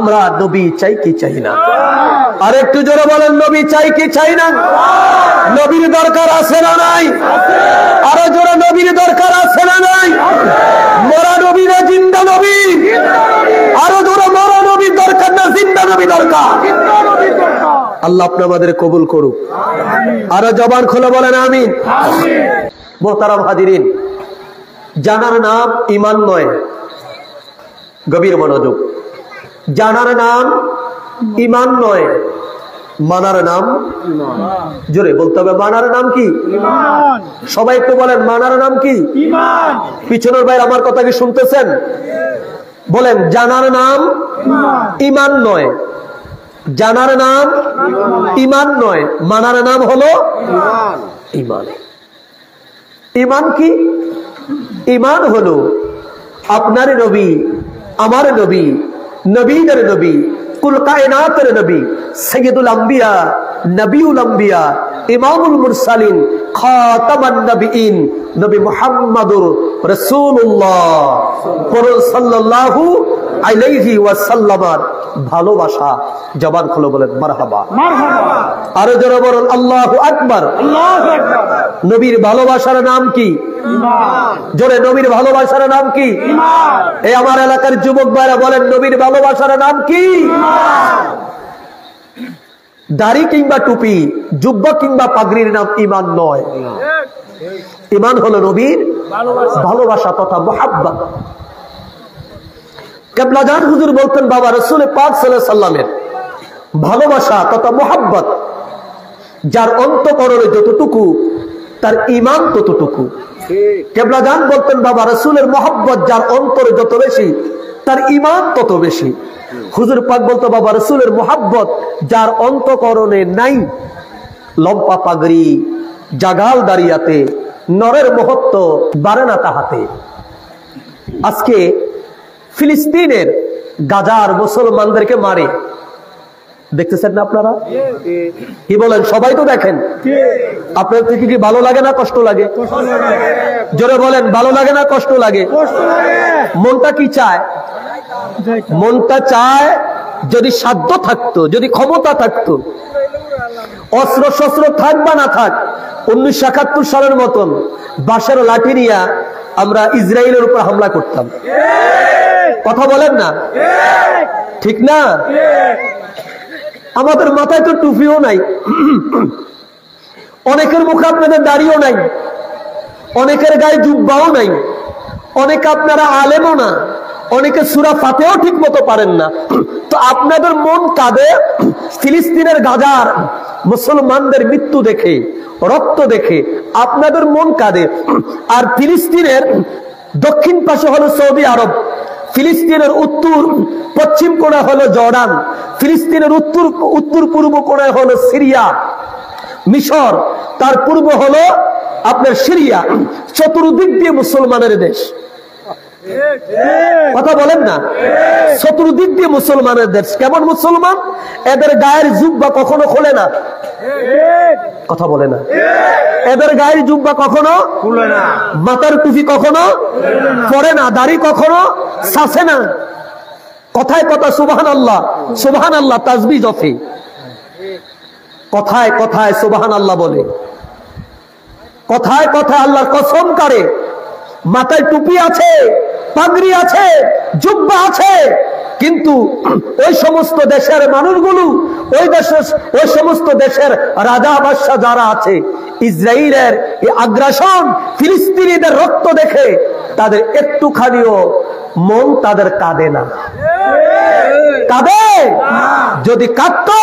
আমরা নবী চাই কি চাই না? আর একটু জোরে বলেন, নবী চাই কি চাই না? নবীর দরকার আছে না নাই? আরো জোরে, নবীর দরকার আছে না নাই? মরা নবী না জিন্দা নবী? আরো জোরে, মরা নবীর দরকার না জিন্দা নবী দরকার? আল্লাহ আপনি আমাদের কবুল করুক। আরো জবান খুলে বলেন আমিন। মোহতারাম হাজিরিন, জানার নাম ঈমান নয়, গভীর মনোযোগ। জানার নাম ঈমান নয়, মানার নাম, জোরে বলতে হবে, মানার নাম কি? ঈমান। সবাই একটু বলেন, মানার নাম কি? ঈমান। পিছনের ভাই আমার কথা কি শুনতেছেন? বলেন, জানার নাম ঈমান নয়, জানার নাম ঈমান নয়, মানার নাম হলো ঈমান। ঈমান কি? ঈমান হলো আপনার নবী, আমার নবী, নবীদের নবী, কুল কায়নাতের নবী, সাইয়্যিদুল আম্বিয়া, নবিউল আম্বিয়া, ইমামুল মুরসালিন, খাতামান নবিয়িন, নবী মুহাম্মদুর রাসূলুল্লাহ সাল্লাল্লাহু আলাইহি ওয়াসাল্লামের ভালোবাসা। জবান খুলে বলেন মারহাবা, মারহাবা। আরো জোরে বলেন আল্লাহু আকবার, আল্লাহু আকবার। নবীর ভালোবাসার নাম কি? ঈমান। জোরে, নবীর ভালোবাসার নাম কি? ঈমান। এই আমার এলাকার যুবক ভাইরা বলেন, নবীর ভালোবাসার নাম কি? ঈমান। দাড়ি কিংবা টুপি, জুব্বা কিংবা পাগড়ির নাম ঈমান নয়। ঈমান হলো নবীর ভালোবাসা তথা মুহাব্বত। কেবলাজান হুজুর বলতেন, বাবা রাসূল পাক সাল্লাল্লাহু আলাইহি সাল্লামের ভালোবাসা তথা মুহাব্বত যার অন্তঃকরণে যতটুকু, তার ঈমান ততটুকু। কেবলাজান বলতেন, বাবা রাসূলের মুহাব্বত যার অন্তরে যত বেশি, তার ঈমান তত বেশি। হুজুর পাক বলতো, বাবা রাসূলের মুহাব্বত যার অন্তঃকরণে নাই, লম্পা পাগড়ি, জাগাল দাঁড়িয়াতে, নরের মহত্ব বাড়ে না তাহাতে। আজকে ফিলিস্তিনের গাজার মুসলমানদেরকে মারে, দেখতেছেন না আপনারা? কি বলেন? সবাই তো দেখেন। আপনার থেকে কি ভালো লাগে না কষ্ট লাগে? জোরে বলেন, ভালো লাগে না কষ্ট লাগে? মনটা কি চায়? মনটা চায় যদি সাধ্য থাকতো, যদি ক্ষমতা থাকতো, অস্ত্র শস্ত্র থাক বা না থাক, 1971 সালের মতন বাঁশের লাঠি নিয়ে আমরা ইসরায়েলের উপর হামলা করতাম। কথা বলেন না? ঠিক না? আমাদের মাথায় তো টুপিও নাই, অনেকের মুখে আপনাদের দাড়িও নাই, অনেকের গায়ে জুব্বাও নাই, অনেকে আপনারা আলেমও না, অনেকে সূরা ফাতিহাও ঠিক মতো পারেন না। তো আপনাদের মন কাঁদে ফিলিস্তিনের গাজার মুসলমানদের মৃত্যু দেখে, রক্ত দেখে আপনাদের মন কাঁদে। আর ফিলিস্তিনের দক্ষিণ পাশে হলো সৌদি আরব, ফিলিস্তিনের উত্তর পশ্চিম কোণা হলো জর্ডান, ফিলিস্তিনের উত্তর পূর্ব কোণায় হলো সিরিয়া, মিশর, তার পূর্ব হলো আপনার সিরিয়া। চতুর্দিক দিয়ে মুসলমানের দেশ। কথা বলেন না? চতুর্দিক দিয়ে মুসলমানের দেশ। কেমন মুসলমান? এদের গায়ের জুব্বা কখনো খোলে না। কথা বলে না? এদের গায়ের জুব্বা কখনো খুলে না, মাথার টুপি কখনো পরে না, দাড়ি কখনো ছাসে না। কথায় কথা সুবহানাল্লাহ, সুবহানাল্লাহ তাসবিহ জপে, কথায় কথায় সুবহানাল্লাহ বলে, কথায় কথায় আল্লাহর কসম করে। মাথায় টুপি আছে, পাগড়ি আছে, জুব্বা আছে, কিন্তু ওই সমস্ত দেশের মানুষগুলো, ওই সমস্ত দেশের রাজা বাদশা যারা আছে, ইসরায়েলের এই আগ্রাসন, ফিলিস্তিনিদের রক্ত দেখে তাদের একটুখানিও মন তাদের কাঁদে না। কাঁদে? যদি কাঁদতো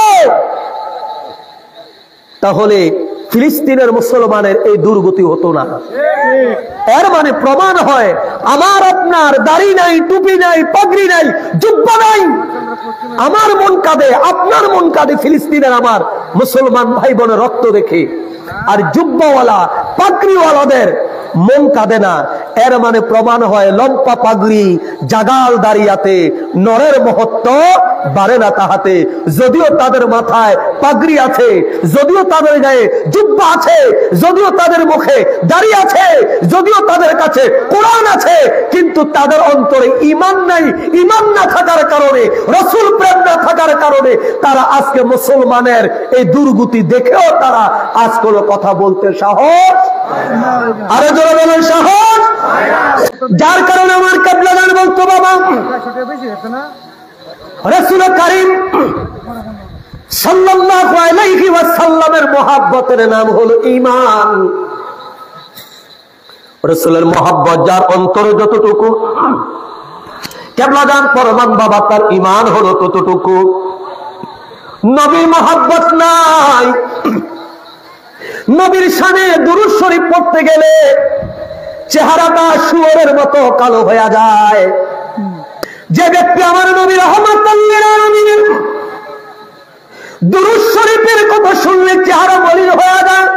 তাহলে ফিলিস্তিনের মুসলমানের এই দুর্গতি হতো না। এর মানে প্রমাণ হয়, আমার আপনার দাড়ি নাই, টুপি নাই, পাগড়ি নাই, জুব্বা নাই, আমার মন কাঁদে, আপনার মন কাঁদে ফিলিস্তিনের আমার মুসলমান ভাই বোনের রক্ত দেখে। আর জুব্বাওয়ালা, পাগড়িওয়ালাদের মন কাঁদে না। এর মানে প্রমাণ হয়, লম্পা পাগড়ি, জাগাল দাঁড়িয়াতে, নরের মহত্ব বাড়ে না তাহাতে। যদিও তাদের মাথায় পাগড়ি আছে, যদিও তাদের গায়ে জুব্বা আছে, যদিও তাদের মুখে দাড়ি আছে, যদিও তাদের কাছে কোরআন আছে, কিন্তু তাদের অন্তরে ঈমান নাই। ঈমান না থাকার কারণে, রাসূল প্রেম কারণে তারা আজকে মুসলমানের এই দুর্গতি দেখেও তারা আজ কোনো কথা বলতে সাহস, আরো জোরে বলেন সাহস। যার কারণে আমার কিবলাদান বলতো বাবা রাসূল করিম সাল্লাল্লাহু আলাইহি ওয়াসাল্লামের মহব্বতের নাম হলো ঈমান। রাসূলের মহব্বত যার অন্তরে যতটুকু, কিবলাদান পরমান বাবা তার ঈমান হলো ততটুকু। নবীর মহব্বত নাই, নবীর শানে দুরূদ শরীফ পড়তে গেলে চেহারাটা শুয়োরের মতো কালো হয়ে যায়। যে ব্যক্তি আমার নবী রাহমাতুল লিল আলামিন দুরূদ শরীফের কথা শুনলে চেহারা মলিন হয়ে যায়।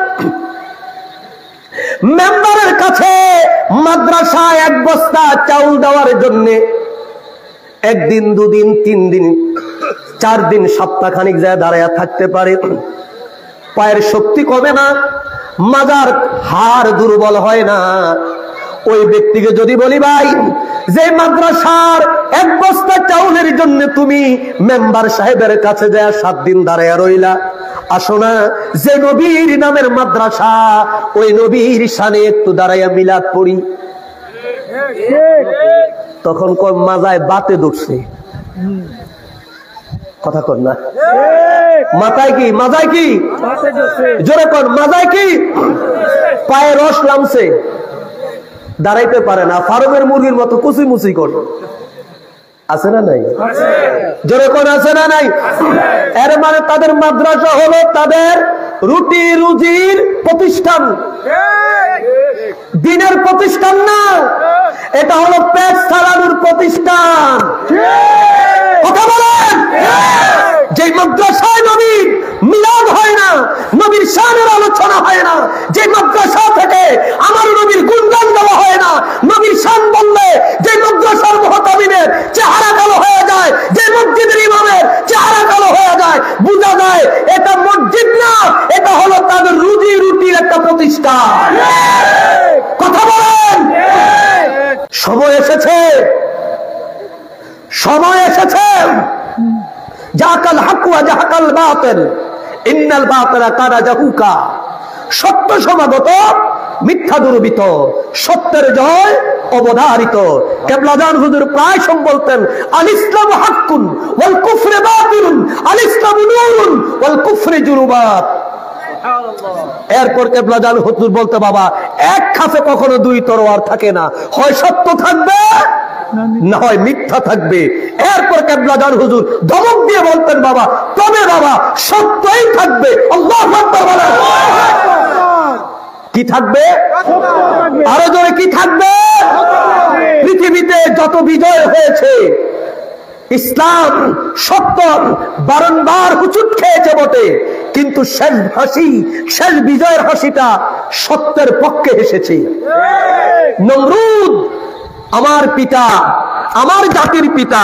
মেম্বারের কাছে মাদ্রাসায় এক বস্তা চাউল দেওয়ার জন্য একদিন, দুদিন, 3 দিন, 4 দিন, সপ্তাহখানিক যায় দাঁড়ায় থাকতে পারে। পায়ের শক্তি কমে না, মাজার হাড় দুর্বল হয় না। ওই ব্যক্তিকে যদি বলি ভাই যে মাদ্রাসার এক বস্তা চাউলের জন্য তুমি মেম্বার সাহেবের কাছে যায় 7 দিন দাঁড়ায় রইলা, আসো না যে নবীর নামের মাদ্রাসা ওই নবীর শানে একটু দাঁড়াইয়া মিলাদ পড়ি, তখন কোন মাজায় বাতে ঢুকছে, কথা কর না, মাথায় কি, মাজায় কি, জোরে কর, মাজায় কি, পায়ে রস নামছে, দাঁড়াইতে পারে না, ফার্মের মুরগির মতো কুচি মুচি কর, আছে না নাই, জোরে কর, আছে না নাই। এর মানে তাদের মাদ্রাসা হলো তাদের রুটি রুজির প্রতিষ্ঠান, দিনের প্রতিষ্ঠান না, এটা হলো পেট চালানোর প্রতিষ্ঠান। কথা বলেন, যে মাদ্রাসায় নবীর মিলাদ হয় না, নবীর শানের আলোচনা হয় না, যে মাদ্রাসা থেকে আমার নবীর গুণগান গাওয়া হয় না, নবীর শান বললে যে মাদ্রাসার মুহতামিমের চেহারা কালো হয়ে যায়, যে মসজিদের ইমামের চেহারা কালো হয়ে যায়, বোঝা যায় এটা মসজিদ না, এটা হলো তাদের রুজি রুটির একটা প্রতিষ্ঠান। কথা বলেন, সময় এসেছে, সময় এসেছে, জাকাল হক ওয়া জাহাকাল বাতিল ইন্নাল বাতিলা কানা জাহুকা। সত্য সমাগত, মিথ্যা দুর্বৃত, সত্যের জয় অবধারিত। কিবলাদান হুজুর প্রায় বলতেন আল ইসলামু হাক্কুন ওয়াল কুফরু বাতিলুন, আল ইসলামু নূরুন ওয়াল কুফরু জুলুমাত। এরপর কিবলাদান হুজুর বলতে বাবা এক খাফে কখনো 2 তরোয়ার থাকে না, হয় সত্য থাকবে না হয় মিথ্যা থাকবে। এরপর কিবলাদান হুজুর ধমক দিয়ে বলতেন বাবা তবে বাবা সত্যই থাকবে। আল্লাহু আকবার বলেন, কি থাকবে, আরো জোরে কি থাকবে। পৃথিবীতে যত বিজয় হয়েছে ইসলাম সত্য বারংবার হুচুট খেয়েছে বটে, কিন্তু শেষ হাসি, শেষ বিজয়ের হাসিটা সত্যের পক্ষে এসেছে। নমরুদ আমার পিতা, আমার জাতির পিতা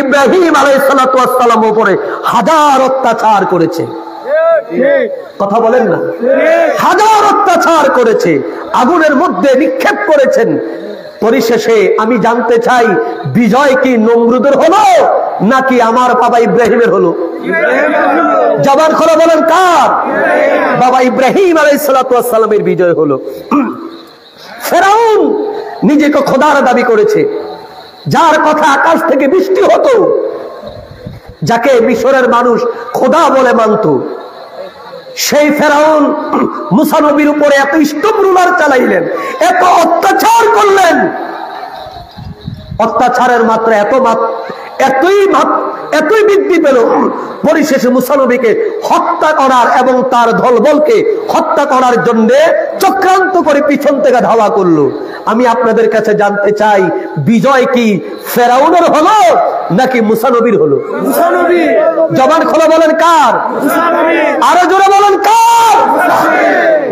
ইব্রাহিম আলাইহিস সালাতু ওয়াস সালামের উপরে হাজার অত্যাচার করেছে, কথা বলেন না, হাজার অত্যাচার করেছে, আগুনের মধ্যে নিক্ষেপ করেছেন। পরিশেষে আমি জানতে চাই বিজয় কি নমরুদের হলো নাকি আমার বাবা ইব্রাহিমের হলো? জবান খুলে বলেন কার? বাবা ইব্রাহিম আলাইহিস সালাতু ওয়াস সালামের বিজয় হলো। ফেরাউন নিজেকে খোদার দাবি করেছে, যার কথা আকাশ থেকে বৃষ্টি হতো, যাকে মিশরের মানুষ খোদা বলে মানত, সেই ফেরাউন মুসা নবীর উপরে এত স্টপ রুলার চালাইলেন, এত অত্যাচার করলেন, অত্যাচারের মাত্রা এতই বৃদ্ধি পেল, পরিশেষে মুসা নবীকে হত্যা করার এবং তার দলবলকে হত্যা করার জন্য চক্রান্ত করে পিছন থেকে ধাওয়া করলো। আমি আপনাদের কাছে জানতে চাই বিজয় কি ফেরাউনের হলো নাকি মুসা নবীর হলো? মুসা নবী। জবান খোলা বলেন কার? মুসা নবী। আরো জোরে বলেন কার?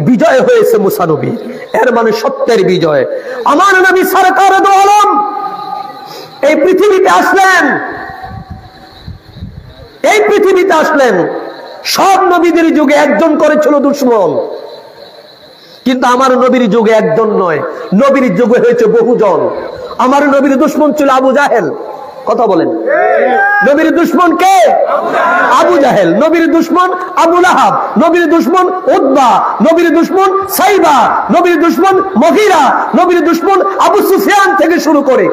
বিজয় হয়েছে মুসা নবী, এর মানে সত্যের বিজয়। আমার নবী সরকার দো আলম এই পৃথিবীতে আসলেন, এই পৃথিবীতে আসলেন, সব নবীদের যুগে একজন করেছিল দুশ্মন, কিন্তু আমার নবীর যুগে একজন নয়, নবীর যুগে হয়েছে বহুজন। আমার নবীর দুশ্মন ছিল আবু জাহেল, কথা বলেন। নবীর দুশ্মন কে? আবু জাহেল। নবীর দুশ্মন আবু লাহাব। নবীর দুশ্মন উতবা। নবীর দুশ্মন সাইবা। নবীর দুশ্মন মুগীরা। নবীর দুশ্মন আবু সুফিয়ান থেকে শুরু করে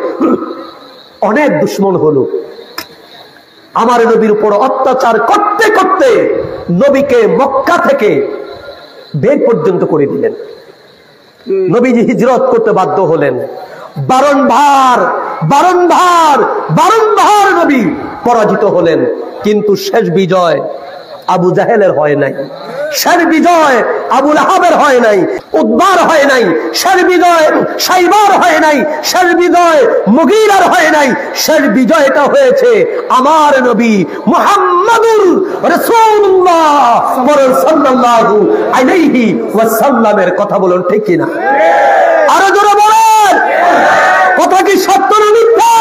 অনেক দুশ্মন হলো। আমার নবীর উপর অত্যাচার করতে করতে নবীকে মক্কা থেকে বের পর্যন্ত করে দিলেন। নবীজি হিজরত করতে বাধ্য হলেন। বারংবার বারংবার বারংবার নবী পরাজিত হলেন, কিন্তু শেষ বিজয় আবু জাহেলের হয় নাই, শেষ বিজয় আবু লাহাবের হয় নাই, উতবার হয় নাই, শেষ বিজয় সাইবার হয় নাই, শেষ বিজয় মুগীরার হয় নাই, শেষ বিজয়টা হয়েছে আমার নবী মুহাম্মাদুর রাসূলুল্লাহ সাল্লাল্লাহু আলাইহি ওয়াসাল্লামের। কথা বলুন ঠিক কিনা? আরো জোরে বলেন, কথা কি সত্য না মিথ্যা?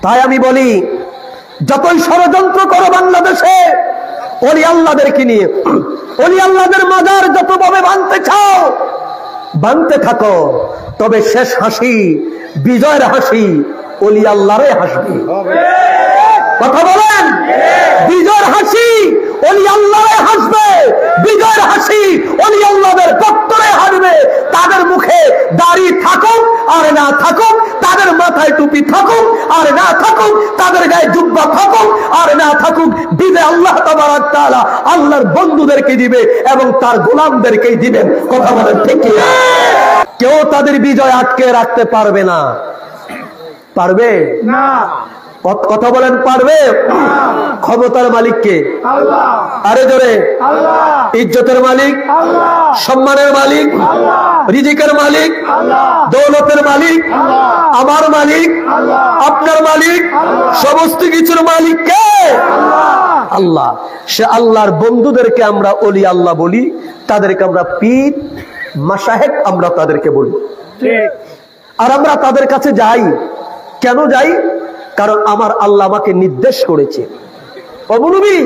তাই আমি বলি, যতই ষড়যন্ত্র করো বাংলাদেশে ওলি আল্লাহদেরকে নিয়ে, ওলি আল্লাহদের মাজার যতভাবে বানতে চাও বানতে থাকো, তবে শেষ হাসি, বিজয়ের হাসি ওলি আল্লাহরে হাসবে। কথা বলেন, বিজয়ের হাসি ওলি আল্লাহরে হাসবে, বিজয়ের হাসি ওলি আল্লাহদের ভক্তরে হাসবে। তাদের মুখে দাড়ি থাকুক আর না থাকুক, তাদের মাথায় টুপি থাকুক আর না থাকুক, তাদের গায়ে জুব্বা থাকুক আর না থাকুক, বিজয় আল্লাহ তাবারক তাআলা আল্লাহর বন্ধুদেরকে দিবে এবং তার গোলামদেরকেই দিবেন। কথা বলেন ঠিক কি? কেউ তাদের বিজয় আটকে রাখতে পারবে না। পারবে না? কথা বলেন, পারবে? ক্ষমতার মালিক কে? আল্লাহ। আরে জোরে, আল্লাহ। ইজ্জতের মালিক আল্লাহ, সম্মানের মালিক আল্লাহ, রিজিকের মালিক আল্লাহ, দৌলতের মালিক আল্লাহ, আমার মালিক আল্লাহ, আপনার মালিক আল্লাহ, সমস্ত কিছুর মালিক কে? আল্লাহ। আল্লাহ। সে আল্লাহর বন্ধুদেরকে আমরা ওলি আল্লাহ বলি, তাদেরকে আমরা পীর মাশায়েখ আমরা তাদেরকে বলি। আর আমরা তাদের কাছে যাই কেন? যাই কারণ আমার আল্লাহ আমাকে নির্দেশ করেছে। ও নবী,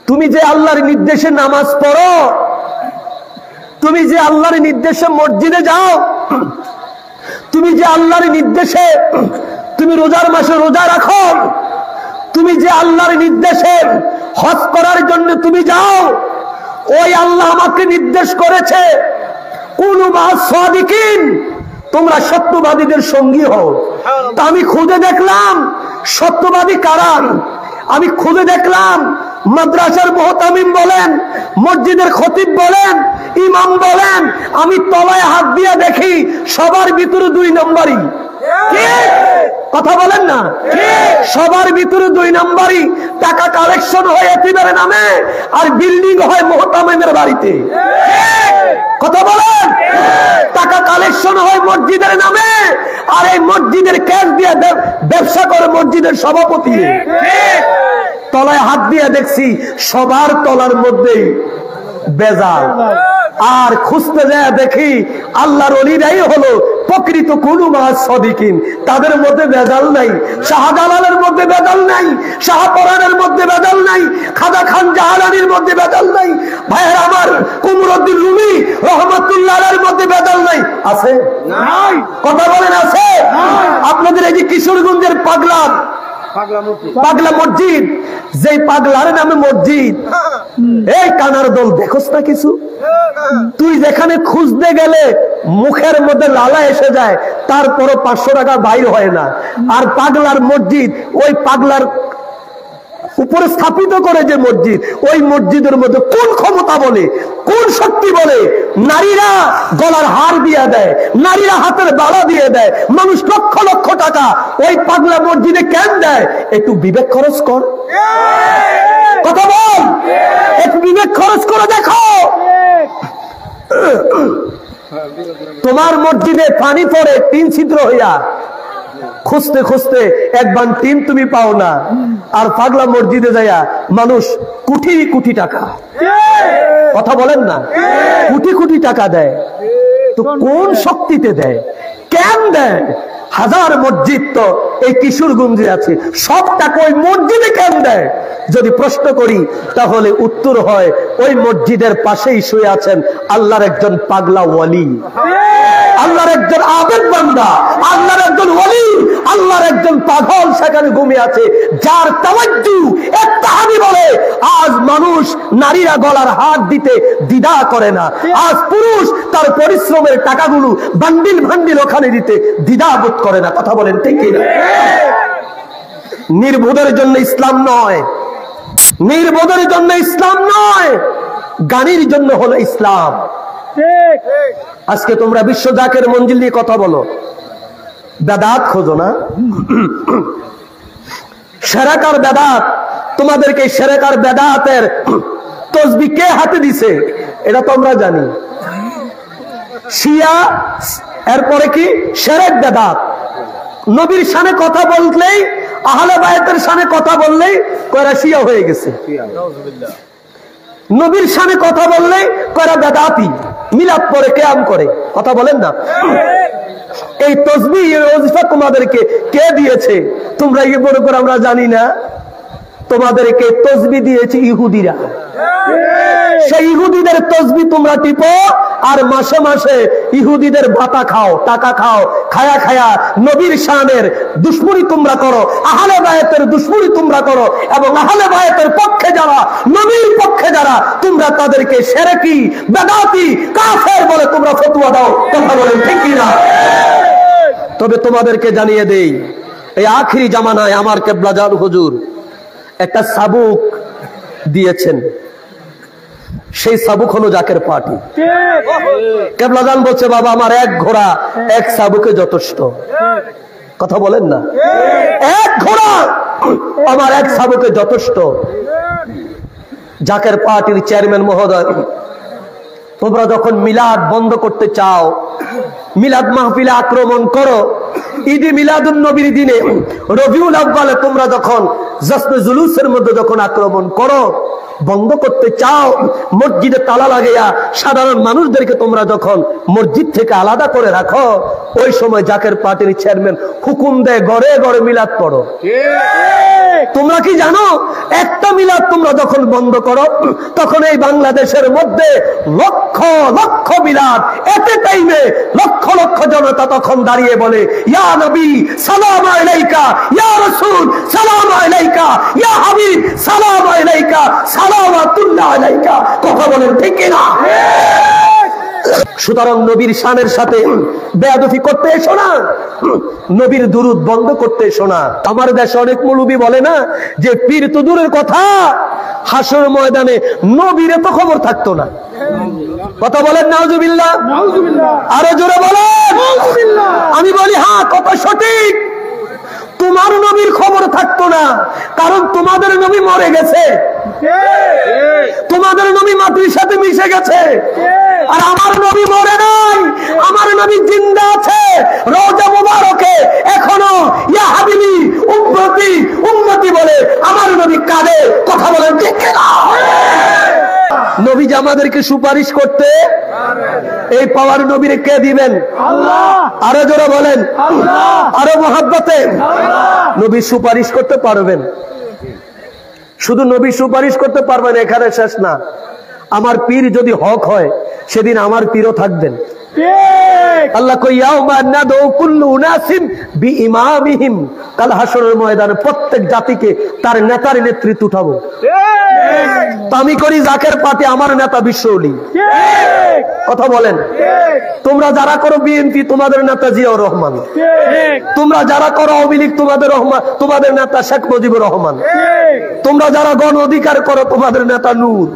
তুমি যে আল্লাহর নির্দেশে নামাজ পড়ো, তুমি যে আল্লাহর নির্দেশে মসজিদে যাও, তুমি যে আল্লাহর নির্দেশে তুমি রোজার মাসে রোজা রাখো, তুমি যে আল্লাহর নির্দেশে হজ করার জন্য তুমি যাও, ওই আল্লাহ আমাকে নির্দেশ করেছে কুনু মা'আস সাদিকিন, তোমরা সত্যবাদীদের সঙ্গী হও। তা আমি খুঁজে দেখলাম সত্যবাদী কারা। আমি খুঁজে দেখলাম মাদ্রাসার মুহতামিম বলেন, মসজিদের খতিব বলেন, ইমাম বলেন, আমি তলায় হাত দিয়ে দেখি সবার ভিতরে 2 নম্বরই। কথা বলেন না? সবার ভিতরে 2 নম্বরই। টাকা কালেকশন হয় এতিমের নামে আর বিল্ডিং হয় মুহতামিমের বাড়িতে। কথা বলেন, টাকা কালেকশন হয় মসজিদের নামে আর এই মসজিদের ক্যাশ দিয়ে ব্যবসা করে মসজিদের সভাপতি। তলায় হাত দিয়ে দেখছি সবার তলার মধ্যেই বেজাল। আর খুঁজতে যায় দেখি আল্লাহর ওলিরাই হলো প্রকৃত কুনু মা'আস সাদিকিন। তাদের মধ্যে বেজাল নাই, শাহজালালের মধ্যে বেজাল নাই, শাহপরানের মধ্যে বেজাল নাই, খাজা খান জাহালানির মধ্যে বেজাল নাই, ভাইয়ের আমার কুমরুদ্দিন রুমি রহমাতুল্লাহ আলাইহির মধ্যে বেজাল নাই। আছে? নাই। কথা বলেন, আছে? আপনাদের এই যে কিশোরগঞ্জের পাগলা মসজিদ, যে পাগলার নামে মসজিদ, এই কানার দল দেখোস না কিছু? তুই যেখানে খুঁজতে গেলে মুখের মধ্যে লালা এসে যায়, তারপরও 500 টাকা বাইর হয় না। আর পাগলার মসজিদ, ওই পাগলার উপরে স্থাপিত করে যে মসজিদ, ওই মসজিদের মধ্যে কোন ক্ষমতা বলে, কোন শক্তি বলে নারীরা গলার হার দিয়ে দেয়, নারীরা হাতের বাড়া দিয়ে দেয়, মানুষ লক্ষ লক্ষ টাকা ওই পাগলা মসজিদে কেন দেয়? একটু বিবেক খরচ কর। কথা বল, একটু বিবেক খরচ করে দেখো। তোমার মসজিদে পানি পড়ে 3 ছিদ্র হইয়া, খুঁজতে খুঁজতে একবার 3 তুমি পাও না, আর পাগলা মসজিদে যাইয়া মানুষ কোটি কোটি টাকা, কথা বলেন না, কোটি কোটি টাকা দেয়। তো কোন শক্তিতে দেয়, কেন দেয়? হাজার মসজিদ তো এই কিশোরগঞ্জে আছে, সব টাকা ওই মসজিদে কেন দেয়? যদি প্রশ্ন করি তাহলে উত্তর হয় ওই মসজিদের পাশেই শুয়ে আছেন আল্লাহর একজন পাগলা ওয়ালি। আল্লাহর একজন আবেদ বান্দা, আল্লাহর একজন ওলি, আল্লাহর একজন পাগল সেখানে ঘুমিয়ে আছে, যার তাওয়াজ্জু ইত্তাহাদি বলে আজ মানুষ নারীরা গলার হাত দিতে দ্বিধা করে না। আজ পুরুষ তার পরিশ্রমের টাকাগুলো বান্ডিল বান্ডিল ওখানে দিতে দ্বিধা বোধ করে না। কথা বলেন ঠিক কিনা? নির্বোধের জন্য ইসলাম নয়, নির্বোধের জন্য ইসলাম নয়, গানির জন্য হলো ইসলাম। আজকে তোমরা বিশ্ব জাকের মঞ্জিল নিয়ে কথা বলো, বেদাত খোঁজো না, সেরেকার বেদাত। তোমাদেরকে সেরেকার বেদাতের তসবিহ কে হাতে দিছে এটা তো আমরা জানি। শিয়া, এরপরে কি সেরেক বেদাত। নবীর শানে কথা বললেই, আহলে বায়তের শানে কথা বললেই কয়রা শিয়া হয়ে গেছে। নবীর শানে কথা বললেই কয়রা বেদাতি, মিলাদ পরে কিয়াম করে। কথা বলেন না? এই তসবিহ ওজিফা তোমাদেরকে কে দিয়েছে? তোমরা কি মনে করো আমরা জানি না? তোমাদেরকে তসবিহ দিয়েছে ইহুদিরা। সেই ইহুদিদের তসবিহ তোমরা টিপো আর মাসে মাসে ইহুদিদের ভাতা খাও, টাকা খাও, খায়া খায়া নবীর শানের দুশমনি তোমরা করো, আহলে বায়তের দুশমনি তোমরা করো, এবং আহলে বায়তের পক্ষে যারা, নবীর পক্ষে যারা, তোমরা তাদেরকে শিরকি, বেদাতি, কাফের বলে তোমরা ফতোয়া দাও। কথা বলেন ঠিক কি না? তবে তোমাদেরকে জানিয়ে দেই, এই আখিরি জামানায় আমার কেবলাজান হুজুর একটা সাবুক দিয়েছেন। সেই সাবুক হলো জাকের পার্টি। কেবলাজান বলছে, বাবা আমার এক ঘোড়া এক সাবুকে যথেষ্ট। কথা বলেন না? এক ঘোড়া আমার এক সাবুকে যথেষ্ট। জাকের পার্টির চেয়ারম্যান মহোদয়, তোমরা যখন মিলাদ বন্ধ করতে চাও, মিলাদ মাহফিলে আক্রমণ করো, ঈদে মিলাদুন নবীর দিনে রবিউল আউয়ালে তোমরা যখন জশ্নে জুলুসের মধ্যে যখন আক্রমণ করো, বন্ধ করতে চাও, মসজিদে তালা লাগাইয়া সাধারণ মানুষদেরকে তোমরা যখন মসজিদ থেকে আলাদা করে রাখো, ওই সময় জাকের পার্টির চেয়ারম্যান হুকুম দেয় ঘরে ঘরে মিলাদ পড়ো। তোমরা কি জানো, একটা মিলাদ তোমরা যখন বন্ধ করো, তখন এই বাংলাদেশের মধ্যে লক্ষ লক্ষ মিলাদ এট এ টাইমে লক্ষ লক্ষ জনতা তখন দাঁড়িয়ে বলে, ইয়া নবী সালাম আলাইকা, ইয়া রাসূল সালাম আলাইকা, ইয়া হাবিব সালাম আলাইকা, সালাওয়াতুল্লাহ আলাইকা। কথা বলেন ঠিক না? সুতরাং নবীর শানের সাথে বেয়াদবি করতে এসো না, নবীর দুরূদ বন্ধ করতে এসো না। আমার দেশে অনেক মৌলবি বলে না যে পীর তো দূরের কথা, হাসর ময়দানে নবীরে তো খবর থাকতো না। কথা বলেন নাউজুবিল্লাহ, আরো জোরে বলেন। আমি বলি হ্যাঁ, কথা সঠিক। তোমার নবীর খবর থাকতো না, কারণ তোমাদের নবী মরে গেছে, তোমাদের নবী মাটির সাথে মিশে গেছে। আর আমার নবী মরে নাই, আমার নবী জিন্দা আছে, রওজা মুবারকে এখনো ইয়া হাবিবি উম্মতি উম্মতি বলে আমার নবী কাঁদে। কথা বলেন ঠিক না? নবী যে আমাদেরকে সুপারিশ করতে, এই পাওয়ার নবীরে কে দিবেন? আল্লাহ। আরো জোরে বলেন আল্লাহ, আরো মহব্বতে। নবী সুপারিশ করতে পারবেন, শুধু নবী সুপারিশ করতে পারবেন, এখানে শেষ না। আমার পীর যদি হক হয়, সেদিন আমার পীরও থাকবেন। আল্লাহ কই ইয়াউমা নাদউ কুল্লু উনাসিম বিইমামিহিম, কাল হাসরের ময়দানে প্রত্যেক জাতিকে তার নেতার নেতৃত্ব উঠাবো। আমি করি জাকের পার্টি, আমার নেতা বিশ্ব ওলি। কথা বলেন। তোমরা যারা করো বিএনপি, তোমাদের নেতা জিয়াউর রহমান। তোমরা যারা করো আওয়ামী লীগ, তোমাদের নেতা শেখ মুজিবুর রহমান। তোমরা যারা গণ অধিকার করো, তোমাদের নেতা নূর।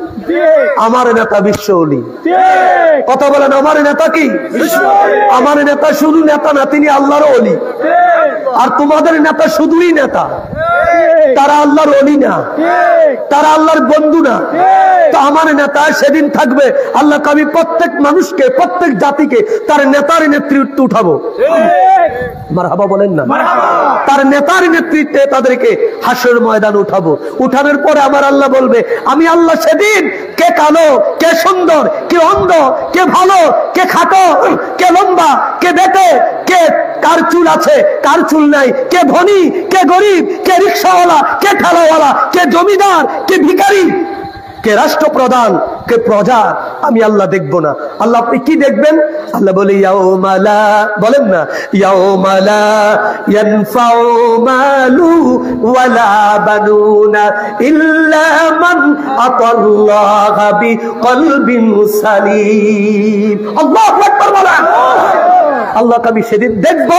আমার নেতা বিশ্ব ওলি। কথা বলেন, আমার নেতা কি? আমার নেতা শুধু নেতা না, তিনি আল্লাহর ওলি। আর তোমাদের নেতা শুধুই নেতা, তারা আল্লাহর ওলি না, তারা আল্লাহর বন্ধু না। তো আমার নেতা সেদিন থাকবে, আল্লাহ আমি প্রত্যেক মানুষকে, প্রত্যেক জাতিকে তার নেতার নেতৃত্ব উঠাবো। মারহাবা বলেন না? তার নেতার নেতৃত্বে তাদেরকে হাসর ময়দান উঠাবো। উঠানোর পরে আমার আল্লাহ বলবে, আমি আল্লাহ সেদিন কে কালো, কে সুন্দর, কে অন্ধ, কে ভালো, কে খাটো, কে লম্বা, কে বেটে, কে কার চুল আছে, কার চুল নাই, কে ধনী, কে গরিব, কে রিক্সাওয়ালা, কে ঠেলাওয়ালা, কে জমিদার, কে ভিখারি, কে রাষ্ট্রপ্রধান, কে প্রজা, আমি আল্লাহ দেখব না। আল্লাহ আপনি কি দেখবেন? আল্লাহ বলে ইয়াউমা লা, বলেন না, ইয়াউমা লা ইয়ানফাউ মালু ওয়ালা বানুনা ইল্লা মান আতাল্লাহা বিকলবিন সালিম। আল্লাহু আকবার বলেন। আল্লাহকে আমি সেদিন দেখব,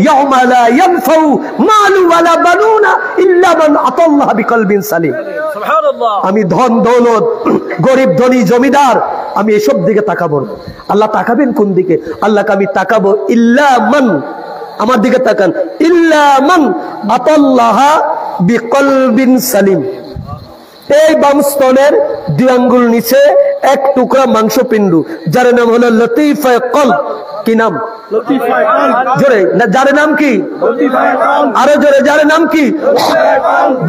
ইয়াউমা লা ইয়ানফাউ মালু ওয়ালা বানুনা ইল্লা মান আতাল্লাহা বিকলবিন সালিম। সুবহানাল্লাহ। আমি ধন দৌলত, গরিব ধনী জমিদার, আমি এসব দিকে তাকাবো না। আল্লাহ তাকাবেন কোন দিকে? আল্লাহকে আমি তাকাবো ইল্লা মান, আমার দিকে তাকান, ইল্লা মান আতাল্লাহা বিকলবিন সালিম। এই বাম স্তনের 2 আঙ্গুল নিচে এক টুকরা মাংস পিণ্ড, যার নাম হলো লতিফা কলব। কি নাম? জোরে, যার নাম কি? আরো জোরে, যার নাম কি?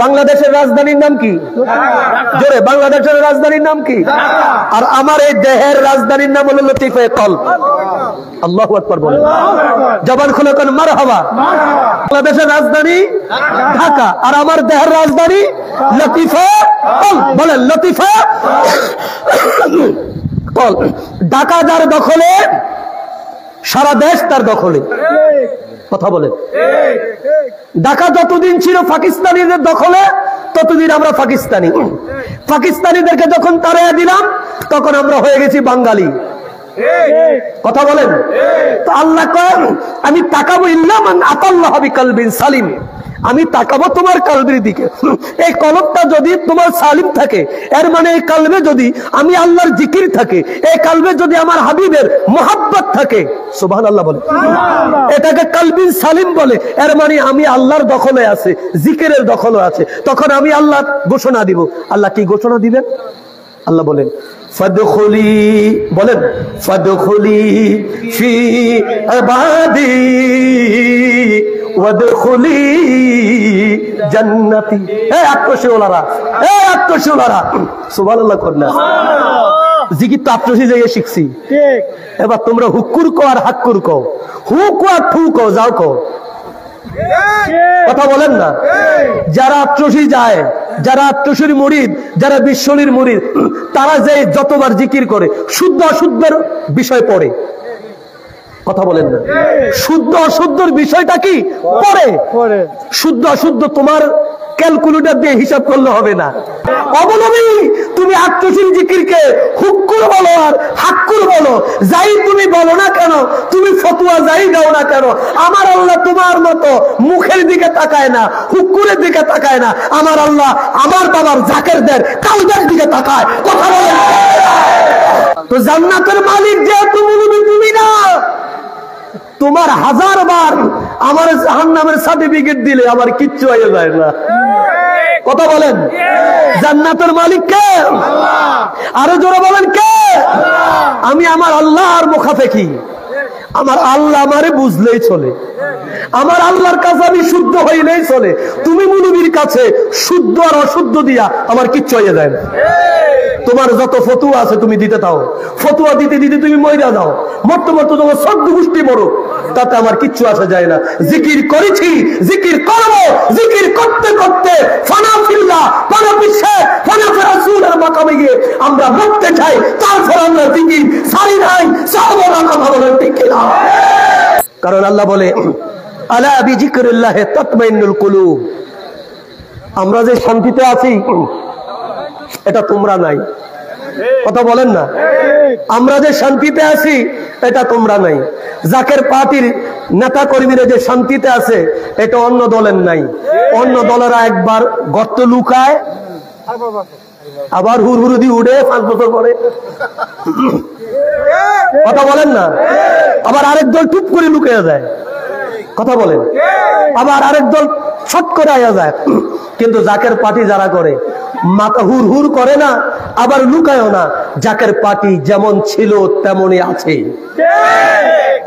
বাংলাদেশের রাজধানীর নাম কি? জোরে, বাংলাদেশের রাজধানীর নাম কি? আর আমার এই দেহের রাজধানীর নাম হলো লতিফা কলব। আল্লাহু আকবার বলেন। জবান খুলে কোন মারহাবা। বাংলাদেশের রাজধানী ঢাকা, আর আমার দেহের রাজধানী লতিফা কলব। বলেন লতিফা কলব। ঢাকা যার দখলে, সারা দেশ তার দখলে। কথা বলেন। ঢাকা যতদিন ছিল পাকিস্তানিদের দখলে, ততদিন আমরা পাকিস্তানি। পাকিস্তানিদেরকে যখন তাড়িয়ে দিলাম, তখন আমরা হয়ে গেছি বাঙালি। কথা বলেন। তো আল্লাহ কয় আমি তাকাবো ইল্লা মান আতাল্লাহা বিকলবিন সালিম। আমি তাকাবো তোমার কলবের দিকে। এই কলবটা যদি তোমার সালিম থাকে, এর মানে এই কলবে যদি আমি আল্লাহর জিকির থাকে, এই কলবে যদি আমার হাবিবের মোহাব্বত থাকে, সুবহানাল্লাহ বলে, এটাকে কলবিন সালিম বলে। এর মানে আমি আল্লাহর দখলে আছে, জিকিরের দখলে আছে। তখন আমি আল্লাহ ঘোষণা দিব। আল্লাহ কি ঘোষণা দিবেন? আল্লাহ বলেন ফাদখুলি, বলেন ফাদখুলি ফি ইবাদি ওয়াদখুলি জান্নাতি। এই আত্মশী ওলারা, এই আত্মশী ওলারা, সুবহানাল্লাহ করনা। জিকির তো আত্মশী যাইয়ে শিখছি। ঠিক। এবার তোমরা হুকুর কও আর হাক্কুর কও, হুক আর থু কও, যাও কও। কথা বলেন না। যারা আত্মশী যায়, যারা আত্মশীর মুরিদ, যারা বিশ্বলির মুরিদ, তারা যে যতবার জিকির করে শুদ্ধ অশুদ্ধের বিষয় পড়ে। কথা বলেন না। শুদ্ধ অশুদ্ধর বিষয়টা কি পড়ে। শুদ্ধ অশুদ্ধ তোমার ক্যালকুলেটর দিয়ে হিসাব করলে হবে না। অবলম্বী তুমি আত্মশীল জিকিরকে হুক্কুর বলো আর হাক্কুর বলো, যাই তুমি বলো না কেন, তুমি ফতোয়া যাই দাও না কেন, আমার আল্লাহ তোমার মতো মুখের দিকে তাকায় না, হুক্কুরের দিকে তাকায় না। আমার আল্লাহ আমার বাবার জাকেরদের কালবের দিকে তাকায়। কথা বলে। তো জান্নাতের মালিক যেহেতু তুমি না, তোমার 1000 বার আমার জাহান্নামের সার্টিফিকেট দিলে আমার কিচ্ছু হয়ে যায় না। কথা বলেন। জান্নাতের মালিক কে? আরো জোরে বলেন কে? আমি আমার আল্লাহর মুখাপেক্ষী। আমার আল্লাহ আমারে বুঝলেই চলে, আমার আল্লাহর কাছে আমি শুদ্ধ হইলেই চলে। তুমি মুনবির কাছে শুদ্ধ আর অশুদ্ধ দিয়া আমার কিচ্ছু হয়ে যায় না। তোমার যত ফতুয়া আছে তুমি দিতে থাও, ফতুয়া দিতে দিতে তুমি মইরা যাও, মরতে মরতে তোমার 14 গোষ্ঠী মরো, তাতে আমার কিচ্ছু আসা যায় না। জিকির করেছি, জিকির করব, জিকির করতে করতে ফানা ফিল্লাহ, ফানা বিশ্বে, ফানা রাসূলের মাকামে গিয়ে আমরা মরতে চাই। তারপর আমরা জিকির সারি নাই, সারবো না। কথা বলেন ঠিক কিনা? কারণ আল্লাহ বলে আলা বিযিকরিল্লাহ তাতমাইন্নুল কুলুব। আমরা যে শান্তিতে আছি এটা তোমরা নাই। কথা বলেন না। আমরা যে শান্তিতে আছি এটা তোমরা নাই। জাকের পার্টির নেতা কর্মীরা যে শান্তিতে আছে এটা অন্য দলের নাই। অন্য দলেরা একবার গর্ত লুকায়, আবার হুড়হুড়ি দিয়ে উঠে 5 বছর পরে। কথা বলেন না। আবার আরেক দল টুপ করে লুকিয়ে যায়। কথা বলেন। আবার আরেক দল ছট করে আয়া যায়। কিন্তু জাকের পার্টি যারা করে, মাথা হুর হুর করে না, আবার লুকায়ও না। জাকের পার্টি যেমন ছিল তেমনই আছে।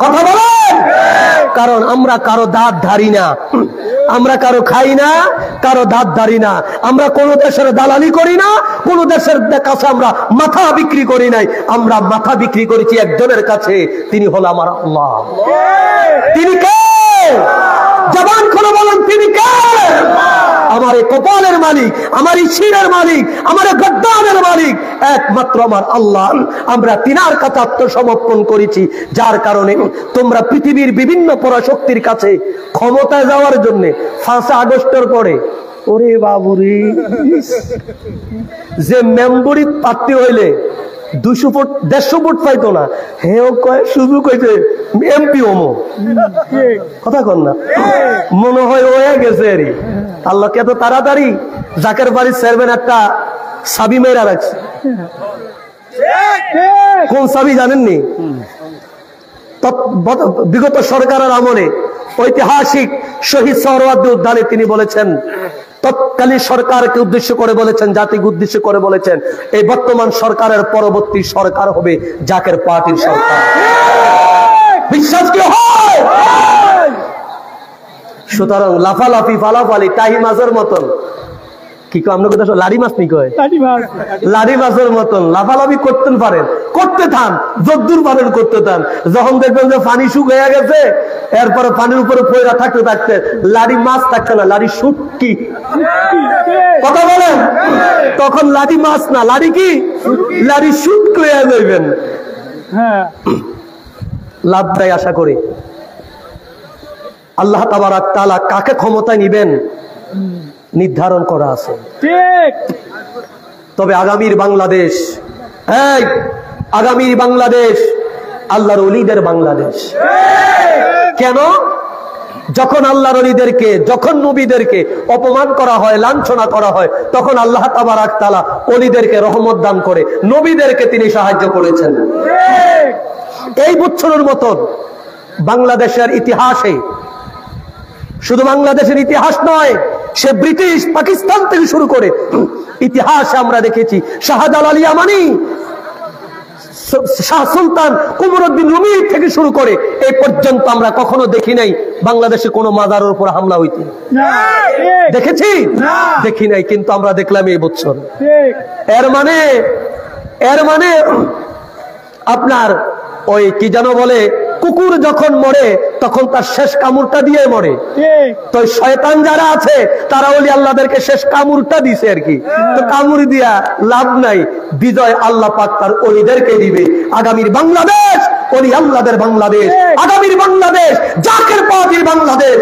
কথা বলেন। কারণ আমরা কারো দাঁত ধারি না, আমরা কারো খাই না, কারো দাঁত ধারি না। আমরা কোন দেশের দালালি করি না, কোন দেশের কাছে আমরা মাথা বিক্রি করি নাই। আমরা মাথা বিক্রি করেছি একজনের কাছে, তিনি হল আমার আল্লাহ। তিনি কে? জবান খুলে বলেন তিনি কে? আমার এই কপালের মালিক, আমার শিরের মালিক, আমার গদ্দারের মালিক একমাত্র আমার আল্লাহ। আমরা তিনার কাছে আত্মসমর্পণ করেছি, যার কারণে তোমরা পৃথিবীর বিভিন্ন পরাশক্তির কাছে ক্ষমতায় যাওয়ার জন্য 5 আগস্টের পরে ওরে বাবুরে যে মেম্বরি প্রার্থী হইলে 200 ফুট 150 ফুট পাইতো না, হেও কয় সুযোগ হইতে এমপি হমো। কথা কন না, মনে হয় হয়ে গেছে। আল্লাহকে এত তাড়াতাড়ি জাকের বাড়ির চেয়ারম্যান একটা চাবি মেরা রাখছে। কোন চাবি জানেননি? বিগত সরকারের আমলে ঐতিহাসিক শহীদ সোহরাওয়ার্দী উদ্যানে তিনি বলেছেন, তৎকালীন সরকারকে উদ্দেশ্য করে বলেছেন, জাতিকে উদ্দেশ্য করে বলেছেন, এই বর্তমান সরকারের পরবর্তী সরকার হবে জাকের পার্টির সরকার। বিশ্বাস কি হয়? সুতরাং লাফালাফি ফালাফালি টাহি মাছের মতন, কি কয় আমরা কথা, লাড়ি মাছ নি কয়, লাড়ি মাছের মতন লাফালাফি করতেন পারেন, করতে থান, যদ্দূর পারেন করতে থান। যখন দেখবেন যে পানি শুকিয়ে গেছে, এরপরে পানির উপরে পয়রা থাকতে থাকতে লাড়ি মাছ থাকছে না, লাড়ি শুটকি। কথা বলেন, তখন লাড়ি মাছ না, লাড়ি কি, লাড়ি শুটকি হয়ে যাইবেন। লাভ দেয় আশা করি। আল্লাহ তাবারাক তাআলা কাকে ক্ষমতায় নিবেন নির্ধারণ করা আছে। তবে আগামীর বাংলাদেশ, আগামীর বাংলাদেশ আল্লাহর ওলিদের বাংলাদেশ। কেন? যখন আল্লাহর ওলিদেরকে, যখন নবীদেরকে অপমান করা হয়, লাঞ্ছনা করা হয়, তখন আল্লাহ তাবারাক তাআলা ওলিদেরকে রহমত দান করে, নবীদেরকে তিনি সাহায্য করেছেন। এই বছরের মতন বাংলাদেশের ইতিহাসে, শুধু বাংলাদেশের ইতিহাস নয়, সে ব্রিটিশ পাকিস্তান থেকে শুরু করে ইতিহাসে আমরা দেখেছি, শাহজালাল ইয়ামানি, শাহ সুলতান কুমরউদ্দিন রুমি থেকে শুরু করে এই পর্যন্ত আমরা কখনো দেখি নাই বাংলাদেশে কোনো মাজারের উপর হামলা হইতে। দেখেছি? দেখি নাই, কিন্তু আমরা দেখলাম এই বছর। এর মানে আপনার ওই কি যেন বলে, কুকুর যখন মরে তখন তার শেষ কামড়টা দিয়ে মরে, তো শয়তান যারা আছে তারা ওলি আল্লাহদেরকে শেষ কামড়টা দিছে আর কি। তো কামড় দিয়া লাভ নাই, বিজয় আল্লাহ পাক তার ওলিদেরকে দিবে। আগামীর বাংলাদেশ ওলি আল্লাহদের বাংলাদেশ, আগামীর বাংলাদেশ জাকের পার্টির বাংলাদেশ,